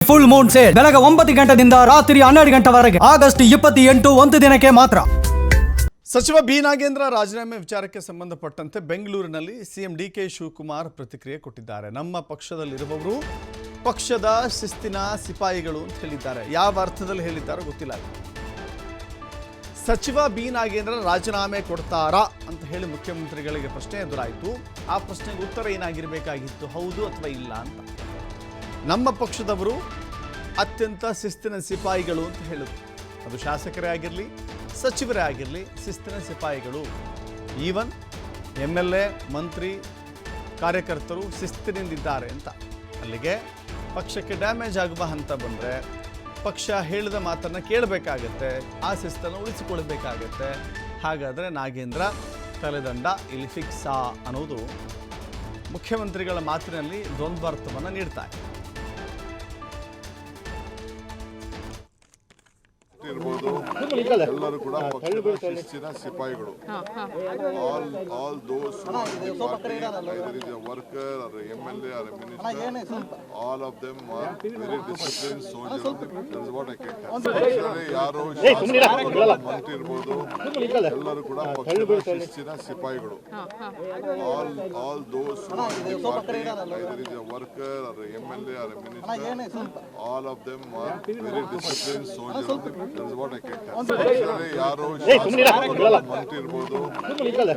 Full Moon sale ಬೆಳಗ್ಗೆ 9 ಗಂಟೆಯಿಂದ ರಾತ್ರಿ 12 ಗಂಟೆವರೆಗೆ ಆಗಸ್ಟ್ 28 ಒಂದು ದಿನಕ್ಕೆ ಮಾತ್ರ. ಸಚಿವ ಬಿ ನಾಗೇಂದ್ರ ರಾಜೀನಾಮೆ ವಿಚಾರಕ್ಕೆ ಸಂಬಂಧಪಟ್ಟಂತೆ ಬೆಂಗಳೂರಿನಲ್ಲಿ ಸಿಎಂ ಡಿಕೆ ಶಿವಕುಮಾರ್ ಪ್ರತಿಕ್ರಿಯೆ ಕೊಟ್ಟಿದ್ದಾರೆ. ನಮ್ಮ ಪಕ್ಷದಲ್ಲಿರುವವರು ಪಕ್ಷದ ಶಿಸ್ತಿನ ಸಿಪಾಯಿಗಳು ಅಂತ ಹೇಳಿದ್ದಾರೆ. ಯಾವ ಅರ್ಥದಲ್ಲಿ ಹೇಳಿದ್ದಾರೋ ಗೊತ್ತಿಲ್ಲ. ಸಚಿವ ಬಿ ನಾಗೇಂದ್ರ ರಾಜೀನಾಮೆ ಕೊಡ್ತಾರಾ ಅಂತ ಹೇಳಿ ಮುಖ್ಯಮಂತ್ರಿಗಳಿಗೆ ಪ್ರಶ್ನೆ ಎದುರಾಯಿತು. ಆ ಪ್ರಶ್ನೆಗೆ ಉತ್ತರ ಏನಾಗಿರಬೇಕಾಗಿತ್ತು, ಹೌದು ಅಥವಾ ಇಲ್ಲ ಅಂತ. ನಮ್ಮ ಪಕ್ಷದವರು ಅತ್ಯಂತ ಶಿಸ್ತಿನ ಸಿಪಾಯಿಗಳು ಅಂತ ಹೇಳಿದ್ರು. ಅದು ಶಾಸಕರೇ ಆಗಿರಲಿ, ಸಚಿವರೇ ಆಗಿರಲಿ, ಶಿಸ್ತಿನ ಸಿಪಾಯಿಗಳು. ಈವನ್ MLA, ಮಂತ್ರಿ, ಕಾರ್ಯಕರ್ತರು ಶಿಸ್ತಿನಿಂದಿದ್ದಾರೆ ಅಂತ. ಅಲ್ಲಿಗೆ ಪಕ್ಷಕ್ಕೆ ಡ್ಯಾಮೇಜ್ ಆಗುವ ಹಂತ ಬಂದರೆ ಪಕ್ಷ ಹೇಳಿದ ಮಾತನ್ನು ಕೇಳಬೇಕಾಗತ್ತೆ, ಆ ಶಿಸ್ತನ್ನು ಉಳಿಸಿಕೊಳ್ಬೇಕಾಗತ್ತೆ. ಹಾಗಾದರೆ ನಾಗೇಂದ್ರ ತಲೆದಂಡ ಇಲ್ಲಿ ಫಿಕ್ಸಾ ಅನ್ನೋದು ಮುಖ್ಯಮಂತ್ರಿಗಳ ಮಾತಿನಲ್ಲಿ ದ್ವಂದ್ವಾರ್ಥವನ್ನು ನೀಡ್ತಾ ಇದೆ. ಇರ್ಬೋದು, ಎಲ್ಲರೂ ಕೂಡ ಪಕ್ಷದ ಶಿಸ್ತಿನ ಸಿಪಾಯಿಗಳು. All those either is a worker or a MLA or a minister, all of them are very disciplined soldiers. That is what I can tell. ಯಾರು ಮಂತ್ರಿ ಇರ್ಬೋದು, ಎಲ್ಲರೂ ಕೂಡ ಪಕ್ಷದ ಶಿಸ್ತಿನ ಸಿಪಾಯಿಗಳು. All those either is a worker or a MLA or a minister, all of them are very disciplined soldiers. ಯಾರು ಮಂತ್ರಿ ಇರ್ಬೋದು,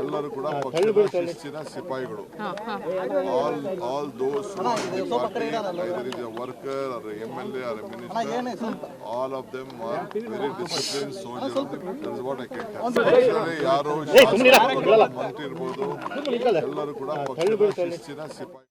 ಎಲ್ಲರೂ ಕೂಡ ಪಕ್ಷದ ಶಿಸ್ತಿನ ಸಿಪಾಯಿಗಳು. All those either is a worker or a MLA or a minister, all of them are very disciplined soldiers. That is what I can tell. ಯಾರು ಮಂತ್ರಿ ಇರ್ಬೋದು, ಎಲ್ಲರೂ ಕೂಡ ಪಕ್ಷದ ಶಿಸ್ತಿನ ಸಿಪಾಯಿ.